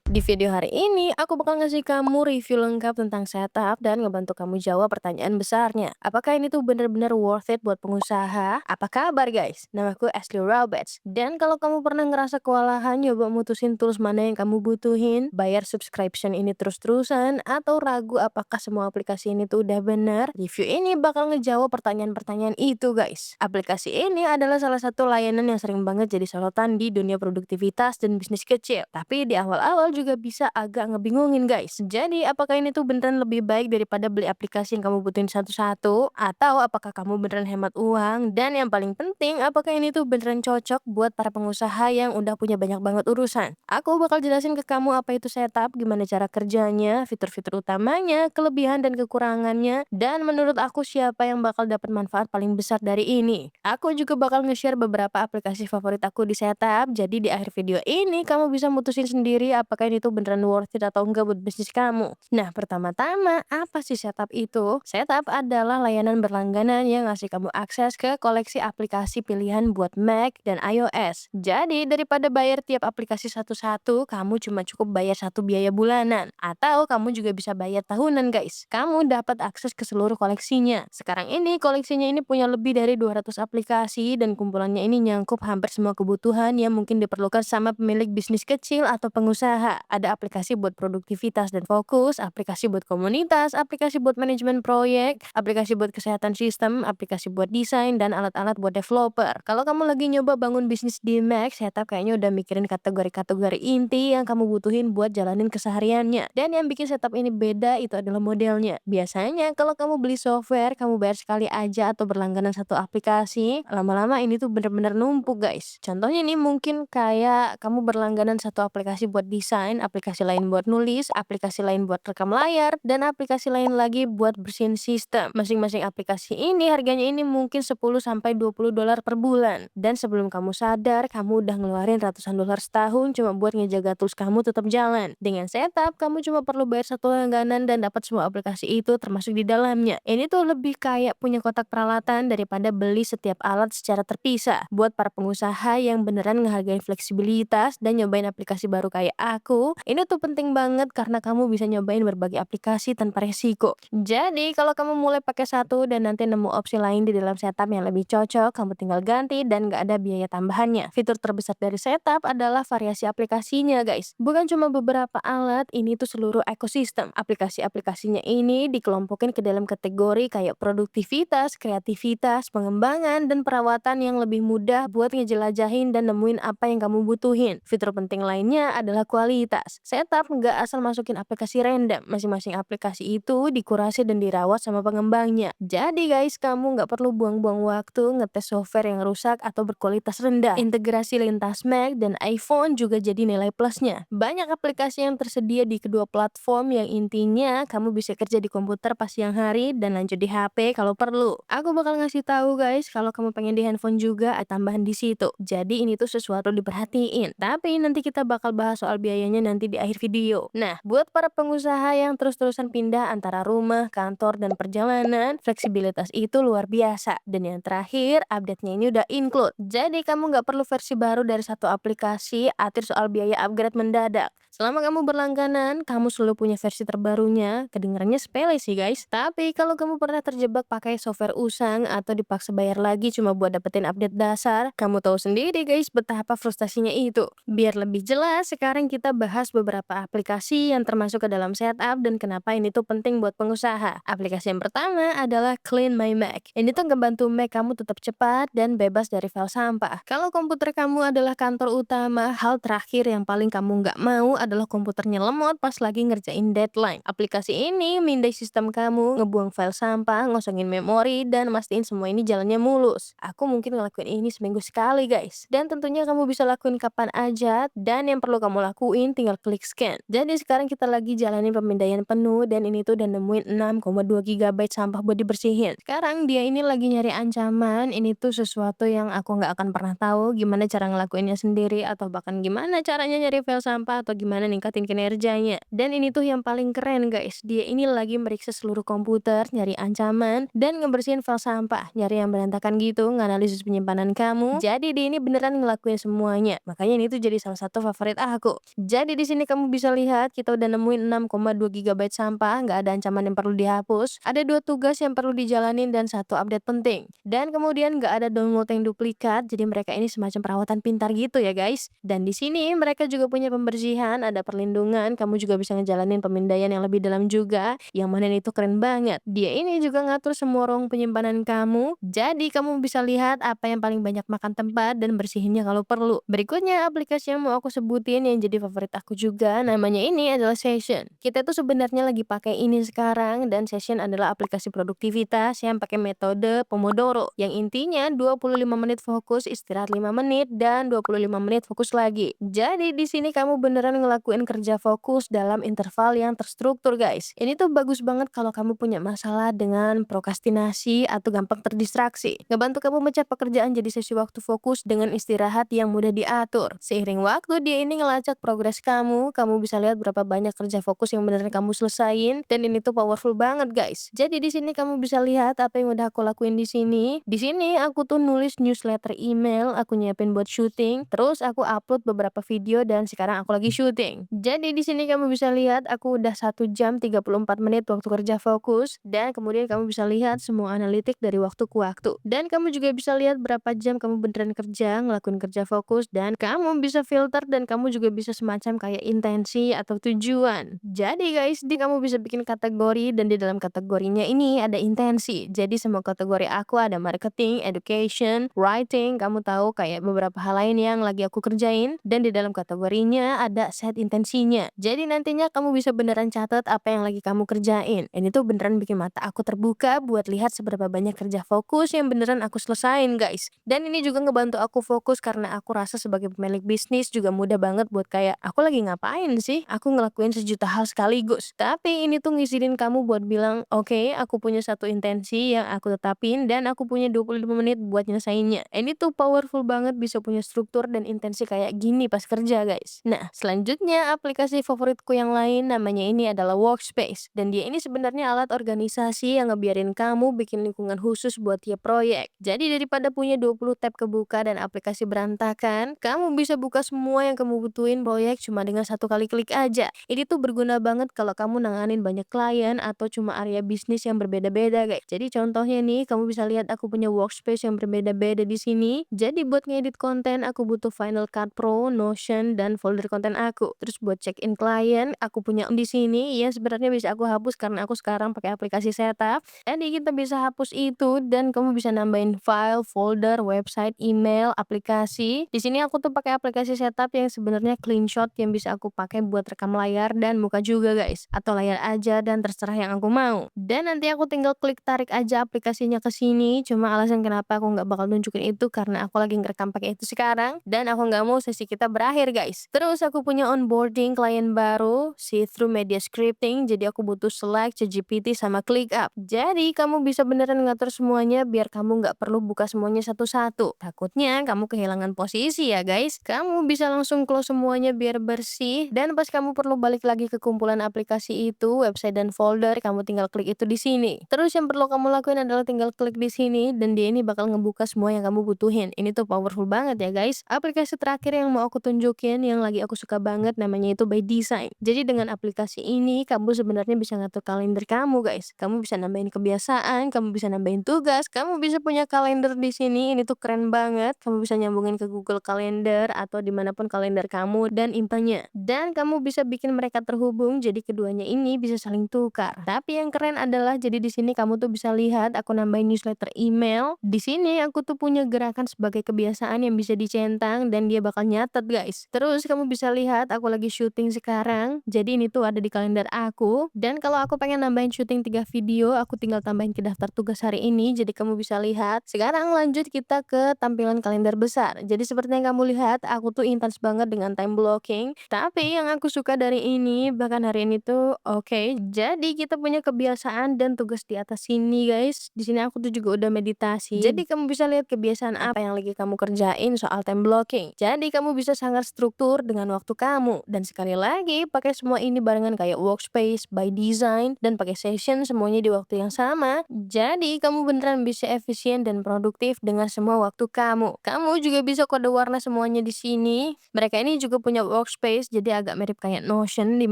Di video hari ini, aku bakal ngasih kamu review lengkap tentang setup dan ngebantu kamu jawab pertanyaan besarnya. Apakah ini tuh bener-bener worth it buat pengusaha? Apa kabar guys? Namaku Ashley Roberts. Dan kalau kamu pernah ngerasa kewalahan nyoba mutusin tools mana yang kamu butuhin, bayar subscription ini terus-terusan, atau ragu apakah semua aplikasi ini tuh udah bener, review ini bakal ngejawab pertanyaan-pertanyaan itu guys. Aplikasi ini adalah salah satu layanan yang sering banget jadi sorotan di dunia produktivitas dan bisnis kecil. Tapi di awal-awal juga bisa agak ngebingungin guys. Jadi apakah ini tuh beneran lebih baik daripada beli aplikasi yang kamu butuhin satu-satu? Atau apakah kamu beneran hemat uang? Dan yang paling penting, apakah ini tuh beneran cocok buat para pengusaha yang udah punya banyak banget urusan? Aku bakal jelasin ke kamu apa itu setup, gimana cara kerjanya, fitur-fitur utamanya, kelebihan dan kekurangannya, dan menurut aku siapa yang bakal dapat manfaat paling besar dari ini. Aku juga bakal nge-share beberapa aplikasi favorit aku di setup, jadi di akhir video ini kamu bisa mutusin sendiri apakah ini tuh beneran worth it atau enggak buat bisnis kamu. Nah, pertama-tama, apa sih setup itu? Setup adalah layanan berlangganan yang ngasih kamu akses ke koleksi aplikasi pilihan buat Mac dan iOS. Jadi, daripada bayar tiap aplikasi satu-satu, kamu cuma cukup bayar satu biaya bulanan. Atau kamu juga bisa bayar tahunan, guys. Kamu dapat akses ke seluruh koleksinya. Sekarang ini, koleksinya ini punya lebih dari 200 aplikasi dan kumpulannya ini nyangkup hampir semua kebutuhan yang mungkin diperlukan sama pemilik bisnis kecil atau pengusaha. Ada aplikasi buat produktivitas dan fokus, aplikasi buat komunitas, aplikasi buat manajemen proyek, aplikasi buat kesehatan sistem, aplikasi buat desain, dan alat-alat buat developer. Kalau kamu lagi nyoba bangun bisnis di Mac, setup kayaknya udah mikirin kategori-kategori inti yang kamu butuhin buat jalanin kesehariannya. Dan yang bikin setup ini beda itu adalah modelnya. Biasanya kalau kamu beli software, kamu bayar sekali aja atau berlangganan satu aplikasi, lama-lama ini tuh bener-bener numpuk guys. Contohnya nih mungkin kayak kamu berlangganan satu aplikasi buat desain, aplikasi lain buat nulis, aplikasi lain buat rekam layar, dan aplikasi lain lagi buat bersihin sistem. Masing-masing aplikasi ini harganya ini mungkin 10 sampai 20 dolar per bulan. Dan sebelum kamu sadar, kamu udah ngeluarin ratusan dolar setahun cuma buat ngejaga tools kamu tetap jalan. Dengan setup, kamu cuma perlu bayar satu langganan dan dapat semua aplikasi itu termasuk di dalamnya. Ini tuh lebih kayak punya kotak peralatan daripada beli setiap alat secara terpisah. Buat para pengusaha yang beneran ngehargain fleksibilitas dan nyobain aplikasi baru kayak aku, ini tuh penting banget karena kamu bisa nyobain berbagai aplikasi tanpa resiko. Jadi, kalau kamu mulai pakai satu dan nanti nemu opsi lain di dalam setup yang lebih cocok, kamu tinggal ganti dan nggak ada biaya tambahannya. Fitur terbesar dari setup adalah variasi aplikasinya, guys. Bukan cuma beberapa alat, ini tuh seluruh ekosistem. Aplikasi-aplikasinya ini dikelompokin ke dalam kategori kayak produktivitas, kreativitas, pengembangan, dan perawatan yang lebih mudah buat ngejelajahin dan nemuin apa yang kamu butuhin. Fitur penting lainnya adalah kualitas. Setup nggak asal masukin aplikasi random. Masing-masing aplikasi itu dikurasi dan dirawat sama pengembangnya. Jadi guys, kamu nggak perlu buang-buang waktu ngetes software yang rusak atau berkualitas rendah. Integrasi lintas Mac dan iPhone juga jadi nilai plusnya. Banyak aplikasi yang tersedia di kedua platform yang intinya kamu bisa kerja di komputer pas siang hari dan lanjut di HP kalau perlu. Aku bakal ngasih tahu guys kalau kamu pengen di handphone juga ada tambahan di situ. Jadi ini tuh sesuatu diperhatiin. Tapi nanti kita bakal bahas soal biayanya nanti di akhir video. Nah, buat para pengusaha yang terus-terusan pindah antara rumah, kantor, dan perjalanan, fleksibilitas itu luar biasa. Dan yang terakhir, update-nya ini udah include. Jadi kamu nggak perlu versi baru dari satu aplikasi, atur soal biaya upgrade mendadak. Selama kamu berlangganan, kamu selalu punya versi terbarunya. Kedengarannya sepele sih guys. Tapi kalau kamu pernah terjebak pakai software usang atau dipaksa bayar lagi cuma buat dapetin update dasar, kamu tahu sendiri guys betapa frustasinya itu. Biar lebih jelas, sekarang kita bahas beberapa aplikasi yang termasuk ke dalam setup dan kenapa ini tuh penting buat pengusaha. Aplikasi yang pertama adalah Clean My Mac. Ini tuh ngebantu Mac kamu tetap cepat dan bebas dari file sampah. Kalau komputer kamu adalah kantor utama, hal terakhir yang paling kamu nggak mau adalah komputernya lemot pas lagi ngerjain deadline. Aplikasi ini mindai sistem kamu, ngebuang file sampah, ngosongin memori, dan mastiin semua ini jalannya mulus. Aku mungkin ngelakuin ini seminggu sekali guys. Dan tentunya kamu bisa lakuin kapan aja, dan yang perlu kamu lakuin tinggal klik scan. Jadi sekarang kita lagi jalanin pemindaian penuh dan ini tuh udah nemuin 6,2 GB sampah buat dibersihin. Sekarang dia ini lagi nyari ancaman, ini tuh sesuatu yang aku nggak akan pernah tahu gimana cara ngelakuinnya sendiri atau bahkan gimana caranya nyari file sampah atau gimana gimana ningkatin kinerjanya. Dan ini tuh yang paling keren guys, dia ini lagi meriksa seluruh komputer, nyari ancaman, dan ngebersihin file sampah, nyari yang berantakan gitu, nganalisis penyimpanan kamu. Jadi dia ini beneran ngelakuin semuanya. Makanya ini tuh jadi salah satu favorit aku. Jadi di sini kamu bisa lihat kita udah nemuin 6,2 GB sampah, nggak ada ancaman yang perlu dihapus. Ada 2 tugas yang perlu dijalanin dan 1 update penting. Dan kemudian nggak ada download yang duplikat, jadi mereka ini semacam perawatan pintar gitu ya guys. Dan di sini mereka juga punya pembersihan, ada perlindungan, kamu juga bisa ngejalanin pemindaian yang lebih dalam juga. Yang mana itu keren banget. Dia ini juga ngatur semua ruang penyimpanan kamu. Jadi kamu bisa lihat apa yang paling banyak makan tempat dan bersihinnya kalau perlu. Berikutnya aplikasi yang mau aku sebutin yang jadi favorit aku juga, namanya ini adalah Session. Kita tuh sebenarnya lagi pakai ini sekarang, dan Session adalah aplikasi produktivitas yang pakai metode Pomodoro, yang intinya 25 menit fokus, istirahat 5 menit, dan 25 menit fokus lagi. Jadi di sini kamu beneran ngelakuin kerja fokus dalam interval yang terstruktur guys. Ini tuh bagus banget kalau kamu punya masalah dengan prokrastinasi atau gampang terdistraksi. Ngebantu kamu mecah pekerjaan jadi sesi waktu fokus dengan istirahat yang mudah diatur. Seiring waktu dia ini ngelacak progres kamu bisa lihat berapa banyak kerja fokus yang beneran kamu selesain, dan ini tuh powerful banget guys. Jadi di sini kamu bisa lihat apa yang udah aku lakuin di sini. Di sini aku tuh nulis newsletter email, aku nyiapin buat syuting, terus aku upload beberapa video dan sekarang aku lagi syuting. Jadi di sini kamu bisa lihat aku udah 1 jam 34 menit waktu kerja fokus, dan kemudian kamu bisa lihat semua analitik dari waktu ke waktu. Dan kamu juga bisa lihat berapa jam kamu beneran kerja, ngelakuin kerja fokus, dan kamu bisa filter, dan kamu juga bisa semacam kayak intensi atau tujuan. Jadi guys, kamu bisa bikin kategori, dan di dalam kategorinya ini ada intensi. Jadi semua kategori aku ada marketing, education, writing, kamu tahu kayak beberapa hal lain yang lagi aku kerjain, dan di dalam kategorinya ada set intensinya. Jadi nantinya kamu bisa beneran catat apa yang lagi kamu kerjain. Ini tuh beneran bikin mata aku terbuka buat lihat seberapa banyak kerja fokus yang beneran aku selesain guys. Dan ini juga ngebantu aku fokus karena aku rasa sebagai pemilik bisnis juga mudah banget buat kayak aku lagi ngapain sih? Aku ngelakuin sejuta hal sekaligus. Tapi ini tuh ngizinin kamu buat bilang, oke, aku punya satu intensi yang aku tetapin dan aku punya 25 menit buat nyelesainnya. Ini tuh powerful banget bisa punya struktur dan intensi kayak gini pas kerja guys. Nah, selanjutnya aplikasi favoritku yang lain namanya ini adalah Workspace. Dan dia ini sebenarnya alat organisasi yang ngebiarin kamu bikin lingkungan khusus buat tiap proyek. Jadi daripada punya 20 tab kebuka dan aplikasi berantakan, kamu bisa buka semua yang kamu butuhin proyek cuma dengan 1 kali klik aja. Ini tuh berguna banget kalau kamu nanganin banyak klien atau cuma area bisnis yang berbeda-beda guys. Jadi contohnya nih, kamu bisa lihat aku punya workspace yang berbeda-beda di sini. Jadi buat ngedit konten aku butuh Final Cut Pro, Notion, dan folder konten aku. Terus buat check in klien, aku punya di sini yang sebenarnya bisa aku hapus karena aku sekarang pakai aplikasi setup. Jadi kita bisa hapus itu, dan kamu bisa nambahin file, folder, website, email, aplikasi. Di sini aku tuh pakai aplikasi setup yang sebenarnya clean shot yang bisa aku pakai buat rekam layar dan muka juga guys, atau layar aja dan terserah yang aku mau. Dan nanti aku tinggal klik tarik aja aplikasinya ke sini. Cuma alasan kenapa aku nggak bakal nunjukin itu karena aku lagi ngerekam pakai itu sekarang, dan aku nggak mau sesi kita berakhir guys. Terus aku punya onboarding klien baru, see through media scripting, jadi aku butuh Slack, ChatGPT, sama ClickUp. Jadi kamu bisa beneran ngatur semuanya biar kamu nggak perlu buka semuanya satu-satu. Takutnya kamu kehilangan posisi ya guys. Kamu bisa langsung close semuanya biar bersih, dan pas kamu perlu balik lagi ke kumpulan aplikasi itu, website dan folder, kamu tinggal klik itu di sini. Terus yang perlu kamu lakuin adalah tinggal klik di sini, dan dia ini bakal ngebuka semua yang kamu butuhin. Ini tuh powerful banget ya guys. Aplikasi terakhir yang mau aku tunjukin yang lagi aku suka banget namanya itu By Design. Jadi dengan aplikasi ini kamu sebenarnya bisa ngatur kalender kamu guys. Kamu bisa nambahin kebiasaan, kamu bisa nambahin tugas, kamu bisa punya kalender di sini. Ini tuh keren banget. Kamu bisa nyambungin ke Google Calendar atau dimanapun kalender kamu dan impannya. Dan kamu bisa bikin mereka terhubung, jadi keduanya ini bisa saling tukar. Tapi yang keren adalah jadi di sini kamu tuh bisa lihat aku nambahin newsletter email. Di sini aku tuh punya gerakan sebagai kebiasaan yang bisa dicentang dan dia bakal nyatet guys. Terus kamu bisa lihat aku lagi syuting sekarang. Jadi ini tuh ada di kalender aku. Dan kalau aku pengen nambahin syuting 3 video, aku tinggal tambahin ke daftar tugas hari ini. Jadi kamu bisa lihat. Sekarang lanjut kita ke tampilan kalender besar. Jadi seperti yang kamu lihat, aku tuh intens banget dengan time blocking. Tapi yang aku suka dari ini, bahkan hari ini tuh oke. Jadi kita punya kebiasaan dan tugas di atas sini guys. Di sini aku tuh juga udah meditasi. Jadi kamu bisa lihat kebiasaan apa yang lagi kamu kerjain soal time blocking. Jadi kamu bisa sangat struktur dengan waktu kamu. kamu. Dan sekali lagi, pakai semua ini barengan kayak workspace, by design, dan pakai session semuanya di waktu yang sama. Jadi, kamu beneran bisa efisien dan produktif dengan semua waktu kamu. Kamu juga bisa kode warna semuanya di sini. Mereka ini juga punya workspace, jadi agak mirip kayak Notion, di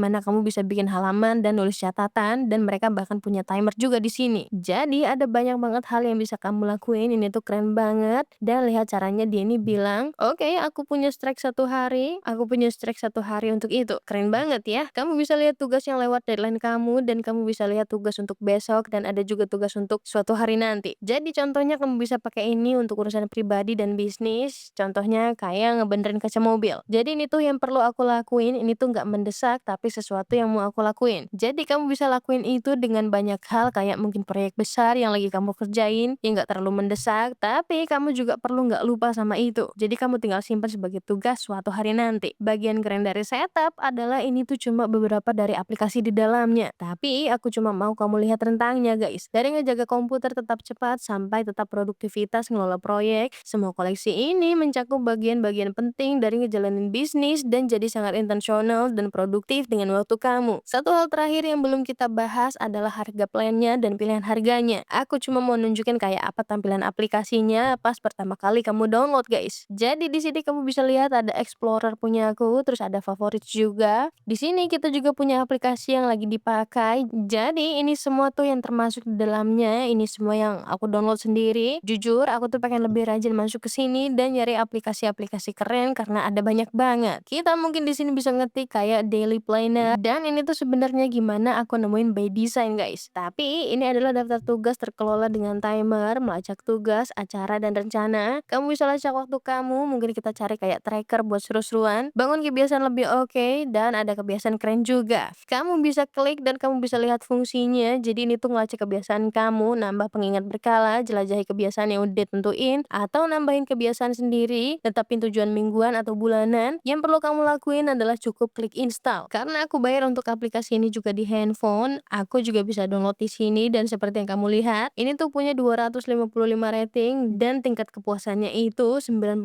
mana kamu bisa bikin halaman dan nulis catatan, dan mereka bahkan punya timer juga di sini. Jadi, ada banyak banget hal yang bisa kamu lakuin. Ini tuh keren banget. Dan lihat caranya dia ini bilang, oke, aku punya strike 1 hari, aku punya strike 1 hari untuk itu. Keren banget ya. Kamu bisa lihat tugas yang lewat deadline kamu, dan kamu bisa lihat tugas untuk besok, dan ada juga tugas untuk suatu hari nanti. Jadi contohnya kamu bisa pakai ini untuk urusan pribadi dan bisnis. Contohnya kayak ngebenerin kaca mobil. Jadi ini tuh yang perlu aku lakuin, ini tuh nggak mendesak, tapi sesuatu yang mau aku lakuin. Jadi kamu bisa lakuin itu dengan banyak hal, kayak mungkin proyek besar yang lagi kamu kerjain, yang nggak terlalu mendesak, tapi kamu juga perlu nggak lupa sama itu. Jadi kamu tinggal simpan sebagai tugas suatu hari nanti. Bagian keren dari setup adalah ini tuh cuma beberapa dari aplikasi di dalamnya. Tapi aku cuma mau kamu lihat rentangnya guys. Dari ngejaga komputer tetap cepat sampai tetap produktivitas ngelola proyek, semua koleksi ini mencakup bagian-bagian penting dari ngejalanin bisnis dan jadi sangat intensional dan produktif dengan waktu kamu. Satu hal terakhir yang belum kita bahas adalah harga plannya dan pilihan harganya. Aku cuma mau nunjukin kayak apa tampilan aplikasinya pas pertama kali kamu download guys. Jadi di sini kamu bisa lihat ada Explorer punya aku, terus ada favorit juga. Di sini kita juga punya aplikasi yang lagi dipakai. Jadi ini semua tuh yang termasuk di dalamnya. Ini semua yang aku download sendiri. Jujur aku tuh pengen lebih rajin masuk ke sini dan nyari aplikasi-aplikasi keren karena ada banyak banget. Kita mungkin di sini bisa ngetik kayak daily planner, dan ini tuh sebenarnya gimana aku nemuin by design guys. Tapi ini adalah daftar tugas terkelola dengan timer, melacak tugas, acara, dan rencana. Kamu bisa lacak waktu kamu, mungkin kita cari kayak tracker buat seru-seruan, bangun kebiasaan lebih oke, dan ada kebiasaan keren juga. Kamu bisa klik dan kamu bisa lihat fungsinya. Jadi ini tuh ngelacak kebiasaan kamu, nambah pengingat berkala, jelajahi kebiasaan yang udah ditentuin, atau nambahin kebiasaan sendiri, tetapin tujuan mingguan atau bulanan. Yang perlu kamu lakuin adalah cukup klik install. Karena aku bayar untuk aplikasi ini juga di handphone, aku juga bisa download di sini, dan seperti yang kamu lihat, ini tuh punya 255 rating dan tingkat kepuasannya itu 97%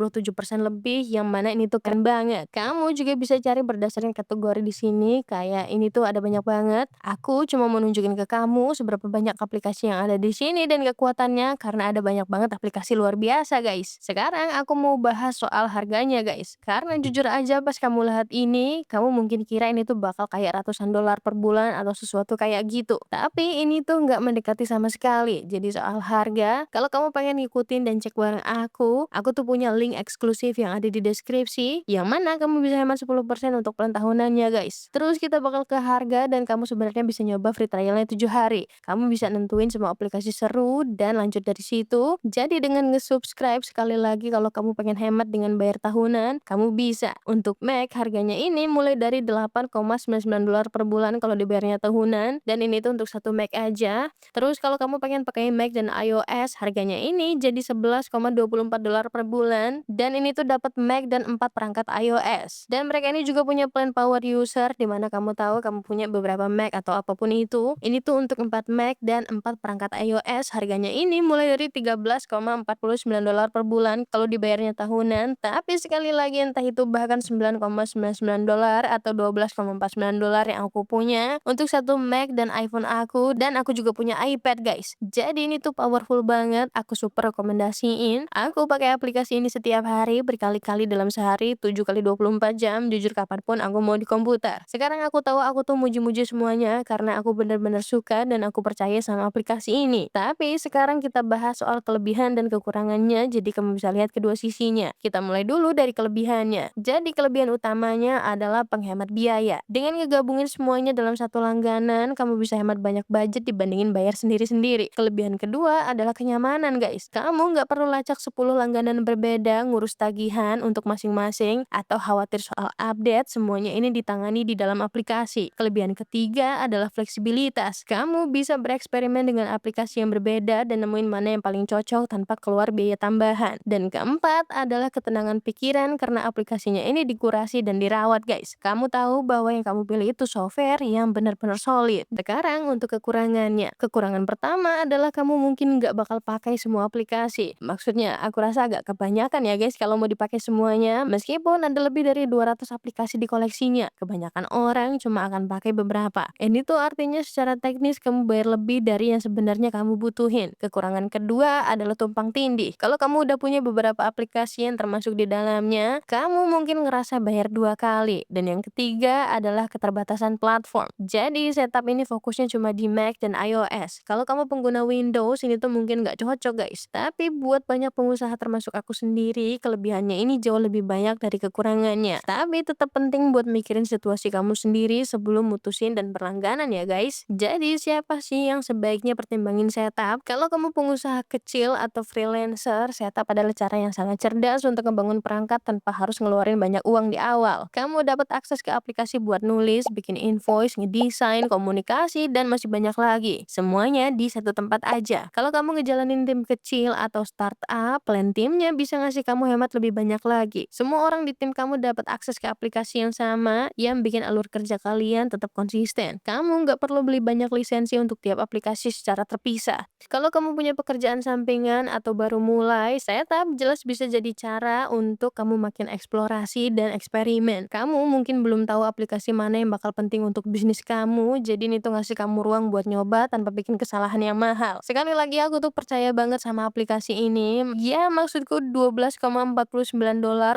lebih, yang mana ini tuh keren banget. Kamu juga bisa cari berdasarkan kategori di sini, kayak ini tuh ada banyak banget. Aku cuma mau nunjukin ke kamu seberapa banyak aplikasi yang ada di sini dan kekuatannya, karena ada banyak banget aplikasi luar biasa guys. Sekarang aku mau bahas soal harganya guys. Karena jujur aja pas kamu lihat ini, kamu mungkin kira ini tuh bakal kayak ratusan dolar per bulan atau sesuatu kayak gitu. Tapi ini tuh nggak mendekati sama sekali. Jadi soal harga, kalau kamu pengen ngikutin dan cek bareng aku tuh punya link eksklusif yang ada di deskripsi, yang mana kamu bisa hemat 10% untuk plan tahunannya guys. Terus kita bakal ke harga, dan kamu sebenarnya bisa nyoba free trialnya 7 hari. Kamu bisa nentuin semua aplikasi seru dan lanjut dari situ. Jadi dengan nge-subscribe, sekali lagi kalau kamu pengen hemat dengan bayar tahunan, kamu bisa. Untuk Mac harganya ini mulai dari 8,99 dolar per bulan kalau dibayarnya tahunan, dan ini tuh untuk satu Mac aja. Terus kalau kamu pengen pakai Mac dan iOS, harganya ini jadi 11,24 dolar per bulan, dan ini tuh dapat Mac dan 4 perangkat iOS. Dan mereka ini juga punya plan power user, di mana kamu tahu kamu punya beberapa Mac atau apapun itu. Ini tuh untuk 4 Mac dan 4 perangkat iOS, harganya ini mulai dari 13,49 dolar per bulan kalau dibayarnya tahunan. Tapi sekali lagi, entah itu bahkan 9,99 dolar atau 12,49 dolar yang aku punya untuk satu Mac dan iPhone aku, dan aku juga punya iPad guys. Jadi ini tuh powerful banget, aku super rekomendasiin. Aku pakai aplikasi ini setiap hari, berkali-kali dalam sehari, 7 kali 24 jam, jujur kapanpun aku mau di komputer. Sekarang aku tahu aku tuh muji-muji semuanya karena aku bener-bener suka dan aku percaya sama aplikasi ini. Tapi sekarang kita bahas soal kelebihan dan kekurangannya, jadi kamu bisa lihat kedua sisinya. Kita mulai dulu dari kelebihannya. Jadi kelebihan utamanya adalah penghemat biaya. Dengan ngegabungin semuanya dalam satu langganan, kamu bisa hemat banyak budget dibandingin bayar sendiri-sendiri. Kelebihan kedua adalah kenyamanan guys. Kamu nggak perlu lacak 10 langganan berbeda, ngurus tagihan untuk masing-masing, atau khawatir soal update. Semuanya ini ditangani di dalam aplikasi. Kelebihan ketiga adalah fleksibilitas. Kamu bisa bereksperimen dengan aplikasi yang berbeda dan nemuin mana yang paling cocok tanpa keluar biaya tambahan. Dan keempat adalah ketenangan pikiran, karena aplikasinya ini dikurasi dan dirawat guys. Kamu tahu bahwa yang kamu pilih itu software yang benar-benar solid. Sekarang untuk kekurangannya. Kekurangan pertama adalah kamu mungkin nggak bakal pakai semua aplikasi. Maksudnya aku rasa agak kebanyakan ya guys kalau mau dipakai semuanya. Meskipun ada lebih dari 200 aplikasi di koleksinya. Kebanyakan orang cuma akan pakai beberapa. Ini tuh artinya secara teknis kamu bayar lebih dari yang sebenarnya kamu butuhin. Kekurangan kedua adalah tumpang tindih. Kalau kamu udah punya beberapa aplikasi yang termasuk di dalamnya, kamu mungkin ngerasa bayar dua kali. Dan yang ketiga adalah keterbatasan platform. Jadi setup ini fokusnya cuma di Mac dan iOS. Kalau kamu pengguna Windows, ini tuh mungkin nggak cocok guys. Tapi buat banyak pengusaha termasuk aku sendiri, kelebihannya ini jauh lebih banyak dari kekurangannya. Tapi tetap penting buat mikirin situasi kamu sendiri sebelum mutusin dan berlangganan ya guys. Jadi siapa sih yang sebaiknya pertimbangin setup? Kalau kamu pengusaha kecil atau freelancer, setup adalah cara yang sangat cerdas untuk membangun perangkat tanpa harus ngeluarin banyak uang di awal. Kamu dapat akses ke aplikasi buat nulis, bikin invoice, ngedesain, komunikasi, dan masih banyak lagi. Semuanya di satu tempat aja. Kalau kamu ngejalanin tim kecil atau startup, plan timnya bisa ngasih kamu hemat lebih banyak lagi. Semua orang di tim kamu dapat akses ke aplikasi yang sama yang bikin alur kerja kalian tetap konsisten. Kamu nggak perlu beli banyak lisensi untuk tiap aplikasi secara terpisah. Kalau kamu punya pekerjaan sampingan atau baru mulai, setup jelas bisa jadi cara untuk kamu makin eksplorasi dan eksperimen. Kamu mungkin belum tahu aplikasi mana yang bakal penting untuk bisnis kamu, jadi ini tuh ngasih kamu ruang buat nyoba tanpa bikin kesalahan yang mahal. Sekali lagi aku tuh percaya banget sama aplikasi ini. Ya maksudku $12,49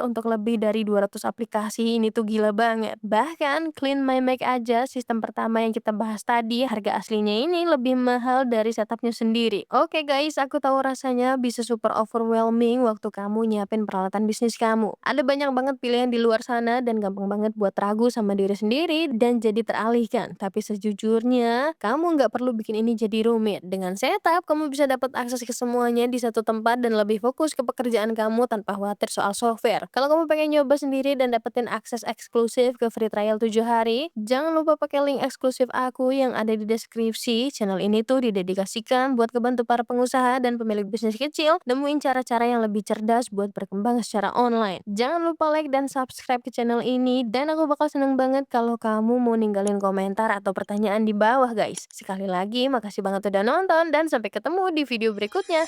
untuk lebih dari 200 aplikasi ini tuh gila banget. Bahkan Clean My Mac aja sistem pertama yang kita bahas tadi harga aslinya ini lebih mahal dari setupnya sendiri. Oke guys, aku tahu rasanya bisa super overwhelming waktu kamu nyiapin peralatan bisnis kamu. Ada banyak banget pilihan di luar sana dan gampang banget buat ragu sama diri sendiri dan jadi teralihkan. Tapi sejujurnya, kamu nggak perlu bikin ini jadi rumit. Dengan setup, kamu bisa dapat akses ke semuanya di satu tempat dan lebih fokus ke pekerjaan kamu tanpa khawatir soal software. Kalau kamu pengen nyoba sendiri dan dapetin akses eksklusif ke free trial 7 hari, jangan lupa pakai link eksklusif aku yang ada di deskripsi. Channel ini tuh didedikasikan buat kebantu para pengusaha dan pemilik bisnis kecil nemuin cara-cara yang lebih cerdas buat berkembang secara online. Jangan lupa like dan subscribe ke channel ini dan aku bakal seneng banget kalau kamu mau ninggalin komentar atau pertanyaan di bawah guys. Sekali lagi makasih banget udah nonton dan sampai ketemu di video berikutnya.